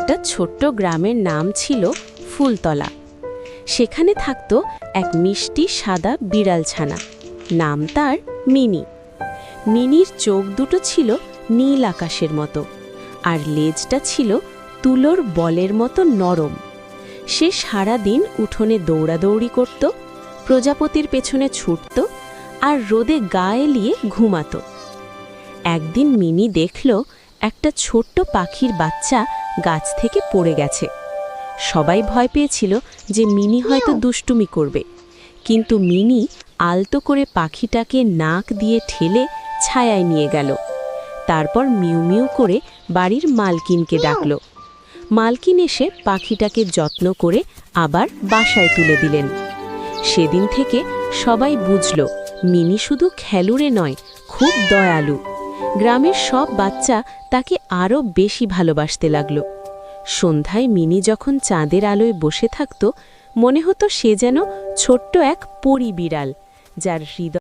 একটা ছোট্ট গ্রামের নাম ছিল ফুলতলা। সেখানে থাকত এক মিষ্টি সাদা বিড়াল ছানা, নাম তার মিনি। মিনির চোখ দুটো ছিল নীল আকাশের মতো, আর লেজটা ছিল তুলোর বলের মতো নরম। সে সারাদিন উঠোনে দৌড়াদৌড়ি করত, প্রজাপতির পেছনে ছুটত আর রোদে গা এলিয়ে ঘুমাত। একদিন মিনি দেখল একটা ছোট্ট পাখির বাচ্চা গাছ থেকে পড়ে গেছে। সবাই ভয় পেয়েছিল যে মিনি হয়তো দুষ্টুমি করবে, কিন্তু মিনি আলতো করে পাখিটাকে নাক দিয়ে ঠেলে ছায়ায় নিয়ে গেল। তারপর মিউ মিউ করে বাড়ির মালকিনকে ডাকল। মালকিন এসে পাখিটাকে যত্ন করে আবার বাসায় তুলে দিলেন। সেদিন থেকে সবাই বুঝল মিনি শুধু খেলুড়ে নয়, খুব দয়ালু। গ্রামের সব বাচ্চা তাকে আরও বেশি ভালোবাসতে লাগল। সন্ধ্যায় মিনি যখন চাঁদের আলোয় বসে থাকত, মনে হতো সে যেন ছোট্ট এক পরী বিড়াল, যার হৃদয়